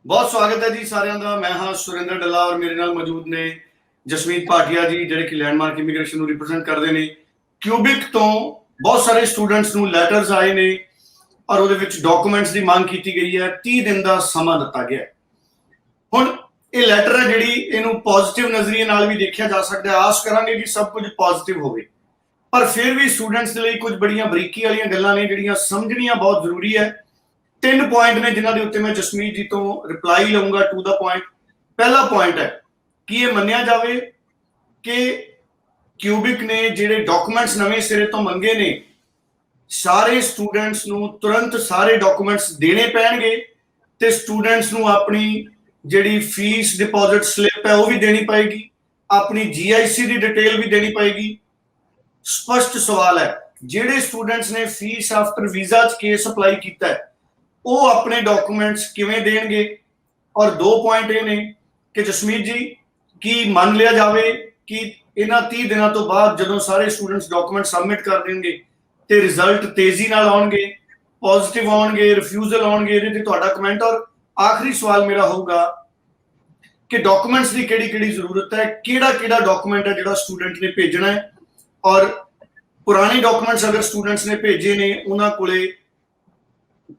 बहुत स्वागत है जी सारिਆਂ ਦਾ। मैं हाँ सुरेंद्र डल्ला और मेरे नाल मौजूद ने जसमीत भाटिया जी ਜਿਹੜੇ ਕਿ ਲੈਂਡਮਾਰਕ ਇਮੀਗ੍ਰੇਸ਼ਨ ਨੂੰ ਰਿਪਰੈਜ਼ੈਂਟ ਕਰਦੇ ਨੇ। ਕਿਊਬਿਕ ਤੋਂ ਬਹੁਤ ਸਾਰੇ ਸਟੂਡੈਂਟਸ ਨੂੰ ਲੈਟਰਸ ਆਏ ਨੇ ਔਰ ਉਹਦੇ ਵਿੱਚ ਡਾਕੂਮੈਂਟਸ ਦੀ ਮੰਗ ਕੀਤੀ ਗਈ ਹੈ। 30 ਦਿਨ ਦਾ ਸਮਾਂ ਦਿੱਤਾ ਗਿਆ। ਹੁਣ ਇਹ ਲੈਟਰ ਹੈ ਜਿਹੜੀ ਇਹਨੂੰ ਪੋਜ਼ਿਟਿਵ ਨਜ਼ਰੀਏ ਨਾਲ ਵੀ ਦੇਖਿਆ ਜਾ ਸਕਦਾ ਹੈ। ਆਸ ਕਰਾਂਗੇ ਕਿ ਸਭ ਕੁਝ ਪੋਜ਼ਿਟਿਵ ਹੋਵੇ, ਪਰ ਫਿਰ ਵੀ ਸਟੂਡੈਂਟਸ ਦੇ ਲਈ ਕੁਝ ਬੜੀਆਂ ਬਰੀਕੀ ਵਾਲੀਆਂ ਗੱਲਾਂ ਨੇ ਜਿਹੜੀਆਂ ਸਮਝਣੀਆਂ ਬਹੁਤ ਜ਼ਰੂਰੀ ਹੈ। 3 ਪੁਆਇੰਟ ਨੇ ਜਿਨ੍ਹਾਂ ਦੇ ਉੱਤੇ ਮੈਂ ਜਸਮੀਤ ਜੀ ਤੋਂ ਰਿਪਲਾਈ ਲਵਾਂਗਾ ਟੂ ਦਾ ਪੁਆਇੰਟ। ਪਹਿਲਾ ਪੁਆਇੰਟ ਹੈ ਕਿ ਇਹ ਮੰਨਿਆ ਜਾਵੇ ਕਿ ਕਿਊਬਿਕ ਨੇ ਜਿਹੜੇ ਡਾਕੂਮੈਂਟਸ ਨਵੇਂ ਸਿਰੇ ਤੋਂ ਮੰਗੇ ਨੇ, ਸਾਰੇ ਸਟੂਡੈਂਟਸ ਨੂੰ ਤੁਰੰਤ ਸਾਰੇ ਡਾਕੂਮੈਂਟਸ ਦੇਣੇ ਪੈਣਗੇ ਤੇ ਸਟੂਡੈਂਟਸ ਨੂੰ ਆਪਣੀ ਜਿਹੜੀ ਫੀਸ ਡਿਪੋਜ਼ਿਟ ਸਲਿੱਪ ਹੈ ਉਹ ਵੀ ਦੇਣੀ ਪਏਗੀ, ਆਪਣੀ GIC ਦੀ ਡਿਟੇਲ ਵੀ ਦੇਣੀ ਪਏਗੀ। ਸਪਸ਼ਟ ਸਵਾਲ ਹੈ, ਜਿਹੜੇ ਸਟੂਡੈਂਟਸ ਨੇ ਫੀਸ ਆਫਟਰ ਵੀਜ਼ਾ 'ਚ ਕੇਸ ਅਪਲਾਈ ਕੀਤਾ ਹੈ ਉਹ ਆਪਣੇ ਡਾਕੂਮੈਂਟਸ ਕਿਵੇਂ ਦੇਣਗੇ। ਔਰ 2 ਪੁਆਇੰਟ ਇਹ ਨੇ ਕਿ ਜਸਮੀਤ ਜੀ ਕੀ ਮੰਨ ਲਿਆ ਜਾਵੇ ਕਿ ਇਹਨਾਂ 30 ਦਿਨਾਂ ਤੋਂ ਬਾਅਦ ਜਦੋਂ ਸਾਰੇ ਸਟੂਡੈਂਟਸ ਡਾਕੂਮੈਂਟ ਸਬਮਿਟ ਕਰ ਦੇਣਗੇ ਤੇ ਰਿਜ਼ਲਟ ਤੇਜ਼ੀ ਨਾਲ ਆਉਣਗੇ, ਪੋਜ਼ਿਟਿਵ ਆਉਣਗੇ, ਰਿਫਿਊਜ਼ਲ ਆਉਣਗੇ। ਇਹਦੇ ਤੇ ਤੁਹਾਡਾ ਕਮੈਂਟ। ਔਰ ਆਖਰੀ ਸਵਾਲ ਮੇਰਾ ਹੋਊਗਾ ਕਿ ਡਾਕੂਮੈਂਟਸ ਦੀ ਕਿਹੜੀ ਕਿਹੜੀ ਜ਼ਰੂਰਤ ਹੈ, ਕਿਹੜਾ ਕਿਹੜਾ ਡਾਕੂਮੈਂਟ ਹੈ ਜਿਹੜਾ ਸਟੂਡੈਂਟ ਨੇ ਭੇਜਣਾ ਹੈ, ਔਰ ਪੁਰਾਣੇ ਡਾਕੂਮੈਂਟਸ ਅਗਰ ਸਟੂਡੈਂਟਸ ਨੇ ਭੇਜੇ ਨੇ ਉਹਨਾਂ ਕੋਲੇ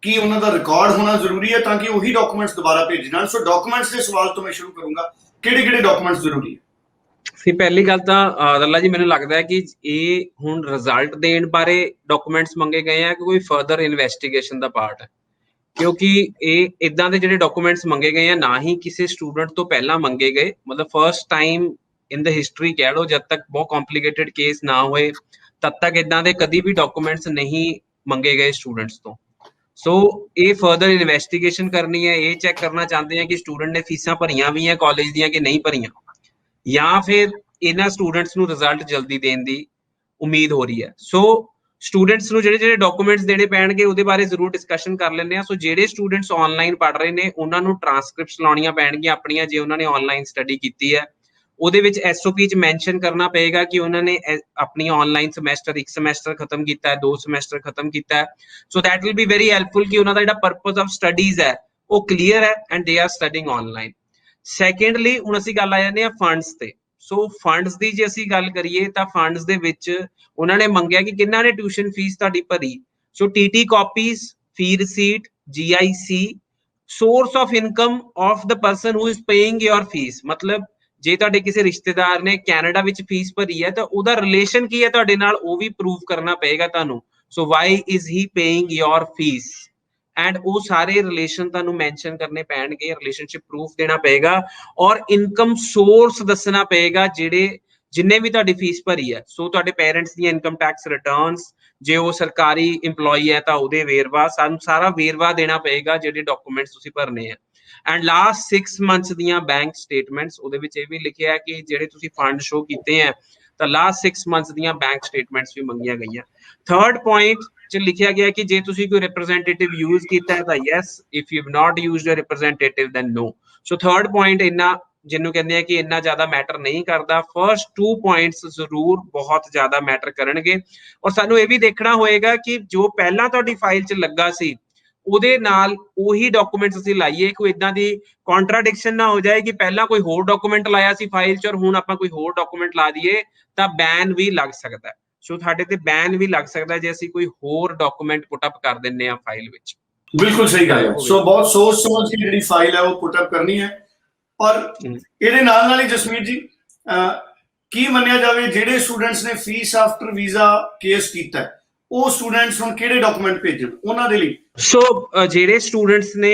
ਕੀ ਉਹਨਾਂ ਦਾ ਰਿਕਾਰਡ ਹੋਣਾ ਜ਼ਰੂਰੀ ਹੈ ਤਾਂ ਕਿ ਉਹੀ ਡਾਕੂਮੈਂਟਸ ਦੁਬਾਰਾ ਭੇਜੇ ਜਾਣ। ਸੋ ਡਾਕੂਮੈਂਟਸ ਦੇ ਸਵਾਲ ਤੋਂ ਮੈਂ ਸ਼ੁਰੂ ਕਰੂੰਗਾ, ਕਿਹੜੇ ਕਿਹੜੇ ਡਾਕੂਮੈਂਟਸ ਜ਼ਰੂਰੀ ਹੈ? ਸੀ ਪਹਿਲੀ ਗੱਲ ਤਾਂ ਰੱਲਾ ਜੀ ਮੈਨੂੰ ਲੱਗਦਾ ਹੈ ਕਿ ਇਹ ਹੁਣ ਰਿਜ਼ਲਟ ਦੇਣ ਬਾਰੇ ਡਾਕੂਮੈਂਟਸ ਮੰਗੇ ਗਏ ਆ ਕਿ ਕੋਈ ਫਰਦਰ ਇਨਵੈਸਟੀਗੇਸ਼ਨ ਦਾ ਪਾਰਟ ਹੈ, ਕਿਉਂਕਿ ਇਹ ਇਦਾਂ ਦੇ ਜਿਹੜੇ ਡਾਕੂਮੈਂਟਸ ਮੰਗੇ ਗਏ ਆ ਨਾ ਹੀ ਕਿਸੇ ਸਟੂਡੈਂਟ ਤੋਂ ਪਹਿਲਾਂ ਮੰਗੇ ਗਏ। ਮਤਲਬ first time in the history ਕਹਿ ਲਓ, ਜਦ ਤੱਕ ਬਹੁਤ ਕੰਪਲਿਕੇਟਡ ਕੇਸ ਨਾ ਹੋਏ ਤਦ ਤੱਕ ਇਦਾਂ ਦੇ ਕਦੀ ਵੀ ਡਾਕੂਮੈਂਟਸ ਨਹੀਂ ਮੰਗੇ ਗਏ ਸਟੂਡੈਂਟਸ ਤੋਂ। ਸੋ ਇਹ ਫਰਦਰ ਇਨਵੈਸਟੀਗੇਸ਼ਨ ਕਰਨੀ ਹੈ, ਇਹ ਚੈੱਕ ਕਰਨਾ ਚਾਹੁੰਦੇ ਆ ਕਿ ਸਟੂਡੈਂਟ ਨੇ ਫੀਸਾਂ ਭਰੀਆਂ ਵੀ ਹੈ ਕਾਲਜ ਦੀਆਂ ਕਿ ਨਹੀਂ ਭਰੀਆਂ, ਜਾਂ ਫਿਰ ਇਹਨਾਂ ਸਟੂਡੈਂਟਸ ਨੂੰ ਰਿਜ਼ਲਟ ਜਲਦੀ ਦੇਣ ਦੀ ਉਮੀਦ ਹੋ ਰਹੀ ਹੈ। ਸੋ ਸਟੂਡੈਂਟਸ ਨੂੰ ਜਿਹੜੇ ਜਿਹੜੇ ਡਾਕੂਮੈਂਟਸ ਦੇਣੇ ਪੈਣਗੇ ਉਹਦੇ ਬਾਰੇ ਜ਼ਰੂਰ ਡਿਸਕਸ਼ਨ ਕਰ ਲੈਂਦੇ ਆ। ਸੋ ਜਿਹੜੇ ਸਟੂਡੈਂਟਸ ਆਨਲਾਈਨ ਪੜ੍ਹ ਰਹੇ ਨੇ ਉਹਨਾਂ ਨੂੰ ਟ੍ਰਾਂਸਕ੍ਰਿਪਟਸ ਲਾਉਣੀਆਂ ਪੈਣਗੀਆਂ ਆਪਣੀਆਂ, ਜੇ ਉਹਨਾਂ ਨੇ ਆਨਲਾਈਨ ਸਟੱਡੀ ਕੀਤੀ ਹੈ। ਉਹਦੇ ਵਿੱਚ SOP 'ਚ ਮੈਂਸ਼ਨ ਕਰਨਾ ਪਏਗਾ ਕਿ ਉਹਨਾਂ ਨੇ ਆਪਣੀ ਆਨਲਾਈਨ ਸਮੈਸਟਰ 1 ਸਮੈਸਟਰ ਖਤਮ ਕੀਤਾ ਹੈ, 2 ਸਮੈਸਟਰ ਖਤਮ ਕੀਤਾ ਹੈ। So that will be very helpful ਕਿ ਉਹਨਾਂ ਦਾ ਜਿਹੜਾ ਪਰਪਸ ਆਫ ਸਟੱਡੀਜ਼ ਹੈ ਉਹ ਕਲੀਅਰ ਹੈ and they are studying online. Secondly ਹੁਣ ਅਸੀਂ ਗੱਲ ਆ ਜਾਂਦੇ ਆ ਫੰਡਸ ਤੇ। ਸੋ ਫੰਡਸ ਦੀ ਜੇ ਅਸੀਂ ਗੱਲ ਕਰੀਏ ਤਾਂ ਫੰਡਸ ਦੇ ਵਿੱਚ ਉਹਨਾਂ ਨੇ ਮੰਗਿਆ ਕਿ ਕਿੰਨਾ ਨੇ ਟਿਊਸ਼ਨ ਫੀਸ ਤੁਹਾਡੀ ਭਰੀ। So TT copies, fee receipt, GIC, source of income of the person who is paying your fees. ਮਤਲਬ ਜੇ ਤੁਹਾਡੇ ਕਿਸੇ ਰਿਸ਼ਤੇਦਾਰ ਨੇ ਕੈਨੇਡਾ ਵਿੱਚ ਫੀਸ ਭਰੀ ਹੈ ਤਾਂ ਉਹਦਾ ਰਿਲੇਸ਼ਨ ਕੀ ਹੈ ਤੁਹਾਡੇ ਨਾਲ, ਉਹ ਵੀ ਪ੍ਰੂਵ ਕਰਨਾ ਪਏਗਾ ਤੁਹਾਨੂੰ। So why is he paying your fees and ਉਹ ਸਾਰੇ ਰਿਲੇਸ਼ਨ ਤੁਹਾਨੂੰ ਮੈਂਸ਼ਨ ਕਰਨੇ ਪੈਣਗੇ, ਰਿਲੇਸ਼ਨਸ਼ਿਪ ਪ੍ਰੂਫ ਦੇਣਾ ਪਏਗਾ ਔਰ ਇਨਕਮ ਸੋਰਸ ਦੱਸਣਾ ਪਏਗਾ ਜਿੰਨੇ ਵੀ ਤੁਹਾਡੀ ਫੀਸ ਭਰੀ ਹੈ। ਸੋ ਤੁਹਾਡੇ ਪੇਰੈਂਟਸ ਦੀਆਂ ਇਨਕਮ ਟੈਕਸ ਰਿਟਰਨਸ, ਜੇ ਉਹ ਸਰਕਾਰੀ ਇੰਪਲੋਈ ਹੈ ਤਾਂ ਉਹਦੇ ਵੇਰਵਾ, ਸਾਨੂੰ ਸਾਰਾ ਵੇਰਵਾ ਦੇਣਾ ਪਏਗਾ ਜਿਹੜੇ ਡਾਕੂਮੈਂਟਸ ਤੁਸੀਂ ਭਰਨੇ ਆ। ਐਂਡ ਲਾਸਟ 6 ਮੰਥਸ ਦੀਆਂ ਬੈਂਕ ਸਟੇਟਮੈਂਟਸ, ਉਹਦੇ ਵਿੱਚ ਇਹ ਵੀ ਲਿਖਿਆ ਕਿ ਜਿਹੜੇ ਤੁਸੀਂ ਫੰਡ ਸ਼ੋ ਕੀਤੇ ਆ ਤਾਂ ਲਾਸਟ 6 ਮੰਥਸ ਦੀਆਂ ਬੈਂਕ ਸਟੇਟਮੈਂਟਸ ਵੀ ਮੰਗੀਆਂ ਗਈਆਂ। ਥਰਡ ਪੁਆਇੰਟ 'ਚ ਲਿਖਿਆ ਗਿਆ ਕਿ ਜੇ ਤੁਸੀਂ ਕੋਈ ਰਿਪਰੈਜ਼ੈਂਟੇਟਿਵ ਯੂਜ਼ ਕੀਤਾ ਹੈ ਤਾਂ yes, if you have not used a representative then no. So third point ਇੰਨਾ ਜਿਹਨੂੰ ਕਹਿੰਦੇ ਆ ਕਿ ਇੰਨਾ ਜ਼ਿਆਦਾ ਮੈਟਰ ਨਹੀਂ ਕਰਦਾ। ਫਰਸਟ 2 ਪੁਆਇੰਟਸ ਜ਼ਰੂਰ ਬਹੁਤ ਜ਼ਿਆਦਾ ਮੈਟਰ ਕਰਨਗੇ ਔਰ ਸਾਨੂੰ ਇਹ ਵੀ ਦੇਖਣਾ ਹੋਏਗਾ ਕਿ ਜੋ ਪਹਿਲਾਂ ਤੁਹਾਡੀ ਫਾਈਲ 'ਚ ਲੱਗਾ ਸੀ ਉਹਦੇ ਨਾਲ ਉਹੀ ਡਾਕੂਮੈਂਟਸ ਅਸੀਂ ਲਾਈਏ, ਕੋਈ ਇਦਾਂ ਦੀ ਕੰਟਰਾਡਿਕਸ਼ਨ ਨਾ ਹੋ ਜਾਏ ਕਿ ਪਹਿਲਾਂ ਕੋਈ ਹੋਰ ਡਾਕੂਮੈਂਟ ਲਾਇਆ ਸੀ ਫਾਈਲ 'ਚ ਔਰ ਹੁਣ ਆਪਾਂ ਕੋਈ ਹੋਰ ਡਾਕੂਮੈਂਟ ਲਾ ਦਈਏ ਤਾਂ ਬੈਨ ਵੀ ਲੱਗ ਸਕਦਾ ਹੈ। ਸੋ ਸਾਡੇ ਤੇ ਬੈਨ ਵੀ ਲੱਗ ਸਕਦਾ ਜੇ ਅਸੀਂ ਕੋਈ ਹੋਰ ਡਾਕੂਮੈਂਟ ਪੁੱਟ ਅਪ ਕਰ ਦਿੰਨੇ ਆ ਫਾਈਲ ਵਿੱਚ। ਬਿਲਕੁਲ ਸਹੀ ਗੱਲ ਹੈ। ਸੋ ਬਹੁਤ ਸੋਚ ਸਮਝ ਕੇ ਜਿਹੜੀ ਫਾਈਲ ਹੈ ਉਹ ਪੁੱਟ ਅਪ ਕਰਨੀ ਹੈ। ਔਰ ਇਹਦੇ ਨਾਲ ਹੀ ਜਸਮੀਤ ਜੀ ਕੀ ਮੰਨਿਆ ਜਾਵੇ ਜਿਹੜੇ ਸਟੂਡੈਂਟਸ ਨੇ ਫੀਸ ਆਫਟਰ ਵੀਜ਼ਾ ਕੇਸ ਕੀਤਾ ਉਹ ਸਟੂਡੈਂਟਸ ਹੁਣ ਕਿਹੜੇ ਡਾਕੂਮੈਂਟ ਭੇਜਣ ਉਹਨਾਂ ਦੇ ਲਈ? ਸੋ ਜਿਹੜੇ ਸਟੂਡੈਂਟਸ ਨੇ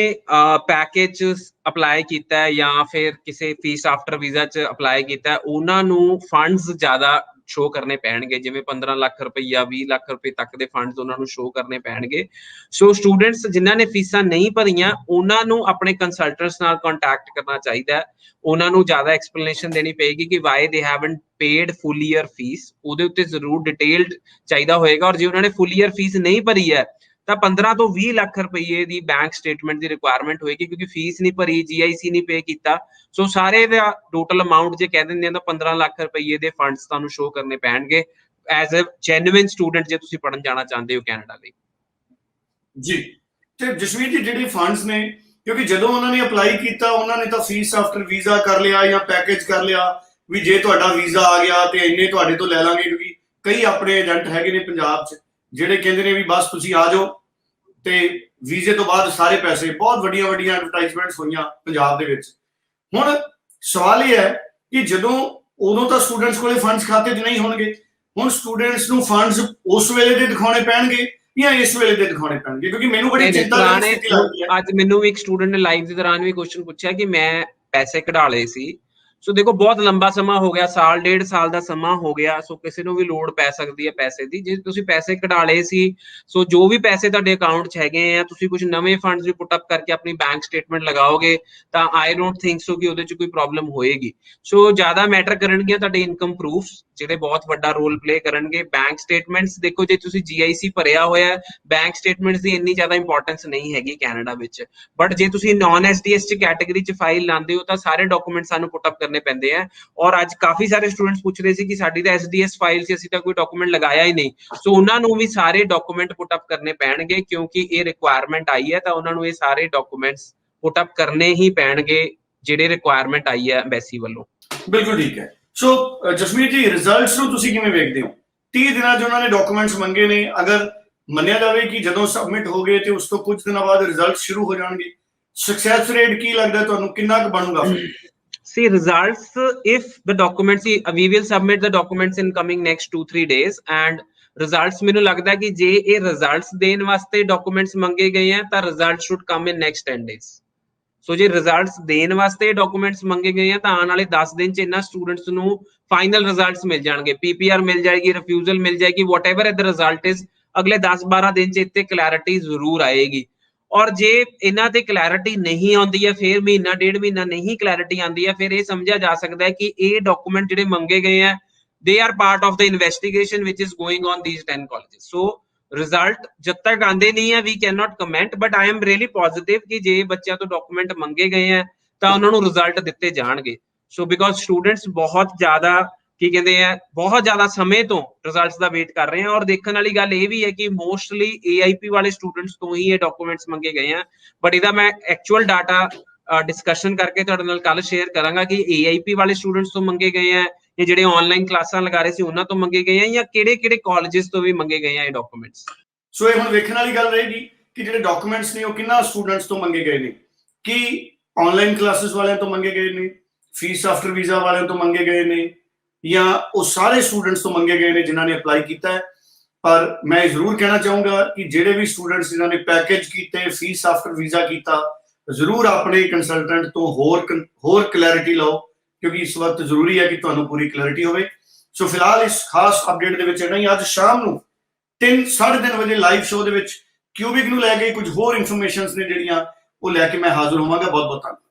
ਪੈਕੇਜ ਅਪਲਾਈ ਕੀਤਾ ਹੈ ਜਾਂ ਫਿਰ ਕਿਸੇ ਫੀਸ ਆਫਟਰ ਵੀਜ਼ਾ 'ਚ ਅਪਲਾਈ ਕੀਤਾ ਹੈ ਉਹਨਾਂ ਨੂੰ ਫੰਡਸ ਜ਼ਿਆਦਾ ਸ਼ੋ ਕਰਨੇ ਪੈਣਗੇ, ਜਿਵੇਂ 15 ਲੱਖ ਰੁਪਈਆ 20 ਲੱਖ ਰੁਪਏ ਤੱਕ ਦੇ ਫੰਡਸ ਉਹਨਾਂ ਨੂੰ ਸ਼ੋ ਕਰਨੇ ਪੈਣਗੇ। ਸੋ ਸਟੂਡੈਂਟਸ ਜਿਨ੍ਹਾਂ ਨੇ ਫੀਸਾਂ ਨਹੀਂ ਭਰੀਆਂ ਉਹਨਾਂ ਨੂੰ ਆਪਣੇ ਕੰਸਲਟੈਂਟਸ ਨਾਲ ਕੰਟੈਕਟ ਕਰਨਾ ਚਾਹੀਦਾ, ਉਹਨਾਂ ਨੂੰ ਜ਼ਿਆਦਾ ਐਕਸਪਲੇਨੇਸ਼ਨ ਦੇਣੀ ਪਏਗੀ ਕਿ ਵਾਈ ਦੇ ਹੈਵਨਟ ਪੇਡ ਫੁੱਲ ਈਅਰ ਫੀਸ। ਉਹਦੇ ਉੱਤੇ ਜ਼ਰੂਰ ਡਿਟੇਲਡ ਚਾਹੀਦਾ ਹੋਏਗਾ ਔਰ ਜੇ ਉਹਨਾਂ ਨੇ ਫੁੱਲ ਈਅਰ ਫੀਸ ਨਹੀਂ ਭਰੀ ਹੈ ਤਾਂ 15 ਤੋਂ 20 ਲੱਖ ਰੁਪਏ ਦੀ ਬੈਂਕ ਸਟੇਟਮੈਂਟ ਦੀ ਰਿਕੁਆਇਰਮੈਂਟ ਹੋਏਗੀ, ਕਿਉਂਕਿ ਫੀਸ ਨਹੀਂ ਭਰੀ, GIC ਨਹੀਂ ਪੇ ਕੀਤਾ। ਸੋ ਸਾਰੇ ਦਾ ਟੋਟਲ ਅਮਾਊਂਟ ਜੇ ਕਹਿ ਦਿੰਦੇ ਆ ਤਾਂ 15 ਲੱਖ ਰੁਪਏ ਦੇ ਫੰਡਸ ਤੁਹਾਨੂੰ ਸ਼ੋ ਕਰਨੇ ਪੈਣਗੇ ਐਜ਼ ਅ ਜੈਨੂਇਨ ਸਟੂਡੈਂਟ ਜੇ ਤੁਸੀਂ ਪੜ੍ਹਨ ਜਾਣਾ ਚਾਹੁੰਦੇ ਹੋ ਕੈਨੇਡਾ ਲਈ। ਜੀ ਤੇ ਜਸਵੀਰ ਜੀ ਜਿਹੜੇ ਫੰਡਸ ਨੇ ਕਿਉਂਕਿ ਜਦੋਂ ਉਹਨਾਂ ਨੇ ਅਪਲਾਈ ਕੀਤਾ ਉਹਨਾਂ ਨੇ ਤਾਂ ਫੀਸ ਆਫਟਰ ਵੀਜ਼ਾ ਕਰ ਲਿਆ ਜਾਂ ਪੈਕੇਜ ਕਰ ਲਿਆ ਵੀ ਜੇ ਤੁਹਾਡਾ ਵੀਜ਼ਾ ਆ ਗਿਆ ਤੇ ਇੰਨੇ ਤੁਹਾਡੇ ਤੋਂ ਲੈ ਲਾਂਗੇ, ਕਿਉਂਕਿ ਕਈ ਆਪਣੇ ਏਜੰਟ ਹੈਗੇ ਨੇ ਪੰਜਾਬ 'ਚ ਜਿਹੜੇ ਕਹਿੰਦੇ ਨੇ ਵੀ ਬਸ ਤੁਸੀਂ ਆ ਜਾਓ ਤੇ ਵੀਜ਼ੇ ਤੋਂ ਬਾਅਦ ਸਾਰੇ ਪੈਸੇ। ਬਹੁਤ ਵੱਡੀਆਂ ਵੱਡੀਆਂ ਐਡਵਰਟਾਈਜ਼ਮੈਂਟਸ ਹੋਈਆਂ ਪੰਜਾਬ ਦੇ ਵਿੱਚ। ਹੁਣ ਸਵਾਲ ਇਹ ਹੈ ਕਿ ਜਦੋਂ ਉਦੋਂ ਤਾਂ ਸਟੂਡੈਂਟਸ ਕੋਲੇ ਫੰਡਸ ਖਾਤੇ 'ਚ ਨਹੀਂ ਹੋਣਗੇ, ਹੁਣ ਸਟੂਡੈਂਟਸ ਨੂੰ ਫੰਡਸ ਉਸ ਵੇਲੇ ਦੇ ਦਿਖਾਉਣੇ ਪੈਣਗੇ ਜਾਂ ਇਸ ਵੇਲੇ ਦੇ ਦਿਖਾਉਣੇ ਪੈਣਗੇ? ਕਿਉਂਕਿ ਮੈਨੂੰ ਬੜੀ ਚਿੰਤਾਜਨਕ ਸਥਿਤੀ ਲੱਗਦੀ ਹੈ। ਅੱਜ ਮੈਨੂੰ ਵੀ ਇੱਕ ਸਟੂਡੈਂਟ ਨੇ ਲਾਈਵ ਦੇ ਦੌਰਾਨ ਵੀ ਕੁਐਸਚਨ ਪੁੱਛਿਆ ਕਿ ਮੈਂ ਪੈਸੇ ਕਢਾ ਲਏ ਸੀ। ਸੋ ਦੇਖੋ ਬਹੁਤ ਲੰਬਾ ਸਮਾਂ ਹੋ ਗਿਆ, ਸਾਲ ਡੇਢ ਸਾਲ ਦਾ ਸਮਾਂ ਹੋ ਗਿਆ। ਸੋ ਕਿਸੇ ਨੂੰ ਵੀ ਲੋੜ ਪੈ ਸਕਦੀ ਹੈ ਪੈਸੇ ਦੀ। ਜੇ ਤੁਸੀਂ ਪੈਸੇ ਕਢਾ ਲਏ ਸੀ, ਸੋ ਜੋ ਵੀ ਪੈਸੇ ਤੁਹਾਡੇ ਅਕਾਊਂਟ 'ਚ ਹੈਗੇ ਆ, ਤੁਸੀਂ ਕੁਝ ਨਵੇਂ ਫੰਡਸ ਵੀ ਪੁੱਟ ਅਪ ਕਰਕੇ ਆਪਣੀ ਬੈਂਕ ਸਟੇਟਮੈਂਟ ਲਗਾਓਗੇ ਤਾਂ ਆਈ ਡੋਂਟ ਥਿੰਕ ਸੋ ਕਿ ਉਹਦੇ 'ਚ ਕੋਈ ਪ੍ਰੋਬਲਮ ਹੋਏਗੀ। ਸੋ ਜ਼ਿਆਦਾ ਮੈਟਰ ਕਰਨਗੀਆਂ ਤੁਹਾਡੇ ਇਨਕਮ ਪ੍ਰੂਫਸ, ਜਿਹੜੇ ਬਹੁਤ ਵੱਡਾ ਰੋਲ ਪਲੇ ਕਰਨਗੇ। ਬੈਂਕ ਸਟੇਟਮੈਂਟਸ ਦੇਖੋ, ਜੇ ਤੁਸੀਂ GIC ਭਰਿਆ ਹੋਇਆ, ਬੈਂਕ ਸਟੇਟਮੈਂਟਸ ਦੀ ਇੰਨੀ ਜ਼ਿਆਦਾ ਇੰਪੋਰਟੈਂਸ ਨਹੀਂ ਹੈਗੀ ਕੈਨੇਡਾ ਵਿੱਚ। ਬਟ ਜੇ ਤੁਸੀਂ ਨੌਨ SDS 'ਚ ਕੈਟਾਗਰੀ 'ਚ ਫਾਈਲ ਲਾਉਂਦੇ ਹੋ ਤਾਂ ਸਾਰੇ ਡਾਕੂਮੈਂਟ ਸਾਨੂੰ ਪੁੱਟ ਅਪ ਕਰਨੇ ਪੈਂਦੇ ਆ। ਔਰ ਅੱਜ ਕਾਫੀ ਸਾਰੇ ਸਟੂਡੈਂਟਸ ਪੁੱਛ ਰਹੇ ਸੀ ਕਿ ਸਾਡੀ ਤਾਂ SDS ਫਾਈਲ ਸੀ, ਅਸੀਂ ਤਾਂ ਕੋਈ ਡਾਕੂਮੈਂਟ ਲਗਾਇਆ ਹੀ ਨਹੀਂ। ਸੋ ਉਹਨਾਂ ਨੂੰ ਵੀ ਸਾਰੇ ਡਾਕੂਮੈਂਟ ਪੁੱਟ ਅਪ ਕਰਨੇ ਪੈਣਗੇ, ਕਿਉਂਕਿ ਇਹ ਰਿਕੁਆਇਰਮੈਂਟ ਆਈ ਹੈ ਤਾਂ ਉਹਨਾਂ ਨੂੰ ਇਹ ਸਾਰੇ ਡਾਕੂਮੈਂਟਸ ਪੁੱਟ ਅਪ ਕਰਨੇ ਹੀ ਪੈਣਗੇ ਜਿਹੜੇ ਰਿਕੁਆਇਰਮੈਂਟ ਆਈ ਹੈ ਐਮਬੈਸੀ ਵੱਲੋਂ। ਬਿਲਕੁਲ ਠੀਕ ਹੈ। ਸੋ ਜਸਮੀਤ ਜੀ, ਰਿਜ਼ਲਟਸ ਨੂੰ ਤੁਸੀਂ ਕਿਵੇਂ ਵੇਖਦੇ ਹੋ? 30 ਦਿਨਾਂ 'ਚ ਉਹਨਾਂ ਨੇ ਡਾਕੂਮੈਂਟਸ ਮੰਗੇ ਨੇ, ਅਗਰ ਮੰਨਿਆ ਜਾਵੇ ਕਿ ਜਦੋਂ ਸਬਮਿਟ ਹੋ ਗਏ ਤੇ ਉਸ ਤੋਂ ਕੁਝ ਦਿਨਾਂ ਬਾਅਦ ਰਿਜ਼ਲਟ ਸ਼ੁਰੂ ਹੋ ਜਾਣਗੇ, ਸਕਸੈਸ ਰੇਟ ਕੀ ਲੱਗਦਾ ਤੁਹਾਨੂੰ, ਕਿੰਨਾ ਕੁ ਬਣੂਗਾ? See results, if the documents, we will submit the documents in coming next 2-3 days and results ਮੈਨੂੰ ਲੱਗਦਾ ਕਿ ਜੇ ਇਹ ਰਿਜ਼ਲਟਸ ਦੇਣ ਵਾਸਤੇ ਡਾਕੂਮੈਂਟਸ ਮੰਗੇ ਗਏ ਆ ਤਾਂ result should come in next 10 days। So ਜੇ ਰਿਜ਼ਲਟਸ ਦੇਣ ਵਾਸਤੇ ਡਾਕੂਮੈਂਟਸ ਮੰਗੇ ਗਏ ਆ ਤਾਂ ਆਉਣ ਵਾਲੇ 10 ਦਿਨ 'ਚ ਇਹਨਾਂ ਸਟੂਡੈਂਟਸ ਨੂੰ ਫਾਈਨਲ ਰਿਜ਼ਲਟਸ ਮਿਲ ਜਾਣਗੇ, PPR ਮਿਲ ਜਾਏਗੀ, ਰਿਫਿਊਜ਼ਲ ਮਿਲ ਜਾਏਗੀ, whatever the result is, ਅਗਲੇ 10-12 ਦਿਨ 'ਚ ਇੱਥੇ ਕਲੈਰਿਟੀ ਜ਼ਰੂਰ ਆਏਗੀ। ਔਰ ਜੇ ਇਹਨਾਂ ਤੇ ਕਲੈਰਿਟੀ ਨਹੀਂ ਆਉਂਦੀ ਹੈ, ਫਿਰ ਮਹੀਨਾ ਡੇਢ ਮਹੀਨਾ ਨਹੀਂ ਕਲੈਰਿਟੀ ਆਉਂਦੀ ਹੈ, ਫਿਰ ਇਹ ਸਮਝਿਆ ਜਾ ਸਕਦਾ ਹੈ ਕਿ ਇਹ ਡਾਕੂਮੈਂਟ ਜਿਹੜੇ ਮੰਗੇ ਗਏ ਆ they are part of the investigation which is going on these 10 colleges। so result ਜਦ ਤੱਕ ਆਂਦੇ ਨਹੀਂ ਹੈ we cannot comment, but I am really positive ਕਿ ਜੇ ਬੱਚਿਆਂ ਤੋਂ ਡਾਕੂਮੈਂਟ ਮੰਗੇ ਗਏ ਆ ਤਾਂ ਉਹਨਾਂ ਨੂੰ ਰਿਜ਼ਲਟ ਦਿੱਤੇ ਜਾਣਗੇ। ਸੋ ਬਿਕੋਜ਼ ਸਟੂਡੈਂਟਸ ਬਹੁਤ ਜ਼ਿਆਦਾ ਕੀ ਕਹਿੰਦੇ ਆ, ਬਹੁਤ ਜ਼ਿਆਦਾ ਸਮੇਂ ਤੋਂ ਰਿਜ਼ਲਟਸ ਦਾ ਵੇਟ ਕਰ ਰਹੇ ਆ। ਔਰ ਦੇਖਣ ਵਾਲੀ ਗੱਲ ਇਹ ਵੀ ਹੈ ਕਿ ਮੋਸਟਲੀ AIP ਵਾਲੇ ਸਟੂਡੈਂਟਸ ਤੋਂ ਹੀ ਇਹ ਡਾਕੂਮੈਂਟਸ ਮੰਗੇ ਗਏ ਆ। ਬਟ ਇਹਦਾ ਮੈਂ ਐਕਚੁਅਲ ਡਾਟਾ ਡਿਸਕਸ਼ਨ ਕਰਕੇ ਤੁਹਾਡੇ ਨਾਲ ਕੱਲ ਸ਼ੇਅਰ ਕਰਾਂਗਾ ਕਿ AIP ਵਾਲੇ ਸਟੂਡੈਂਟਸ ਤੋਂ ਮੰਗੇ ਗਏ ਆ ਜਾਂ ਜਿਹੜੇ ਆਨਲਾਈਨ ਕਲਾਸਾਂ ਲਗਾ ਰਹੇ ਸੀ ਉਹਨਾਂ ਤੋਂ ਮੰਗੇ ਗਏ ਆ ਜਾਂ ਕਿਹੜੇ ਕਾਲਜਸ ਤੋਂ ਵੀ ਮੰਗੇ ਗਏ ਆ ਇਹ ਡਾਕੂਮੈਂਟਸ। ਸੋ ਇਹ ਹੁਣ ਵੇਖਣ ਵਾਲੀ ਗੱਲ ਰਹੇਗੀ ਕਿ ਜਿਹੜੇ ਡਾਕੂਮੈਂਟਸ ਨੇ ਉਹ ਕਿੰਨਾ ਸਟੂਡੈਂਟਸ ਤੋਂ ਮੰਗੇ ਗਏ ਨੇ, ਕਿ ਆਨਲਾਈਨ ਕਲਾਸਿਸ ਵਾਲਿਆਂ ਤੋਂ ਮੰਗੇ ਗਏ ਨੇ, ਫੀਸ ਆਫਟਰ ਵੀਜ਼ਾ ਵਾਲਿਆਂ ਤੋਂ ਮੰਗੇ ਗਏ ਨੇ, ਜਾਂ ਉਹ ਸਾਰੇ ਸਟੂਡੈਂਟਸ ਤੋਂ ਮੰਗੇ ਗਏ ਨੇ ਜਿਨ੍ਹਾਂ ਨੇ ਅਪਲਾਈ ਕੀਤਾ ਹੈ। ਪਰ ਮੈਂ ਜ਼ਰੂਰ ਕਹਿਣਾ ਚਾਹੂੰਗਾ ਕਿ ਜਿਹੜੇ ਵੀ ਸਟੂਡੈਂਟਸ ਜਿਨ੍ਹਾਂ ਨੇ ਪੈਕੇਜ ਕੀਤੇ, ਫੀਸ ਆਫਟਰ ਵੀਜ਼ਾ ਕੀਤਾ, ਜ਼ਰੂਰ ਆਪਣੇ ਕੰਸਲਟੈਂਟ ਤੋਂ ਹੋਰ ਕਲੈਰਿਟੀ ਲਓ, ਕਿਉਂਕਿ ਇਸ ਵਕਤ ਜ਼ਰੂਰੀ ਹੈ ਕਿ ਤੁਹਾਨੂੰ ਪੂਰੀ ਕਲੈਰਿਟੀ ਹੋਵੇ। ਸੋ ਫਿਲਹਾਲ ਇਸ ਖਾਸ ਅਪਡੇਟ ਦੇ ਵਿੱਚ ਇੰਨਾ ਹੀ। ਅੱਜ ਸ਼ਾਮ ਨੂੰ 3-3:30 ਵਜੇ ਲਾਈਵ ਸ਼ੋਅ ਦੇ ਵਿੱਚ ਕਿਊਬਿਕ ਨੂੰ ਲੈ ਕੇ ਕੁਝ ਹੋਰ ਇਨਫੋਰਮੇਸ਼ਨਸ ਨੇ ਜਿਹੜੀਆਂ ਉਹ ਲੈ ਕੇ ਮੈਂ ਹਾਜ਼ਰ ਹੋਵਾਂਗਾ। ਬਹੁਤ ਬਹੁਤ ਧੰਨਵਾਦ।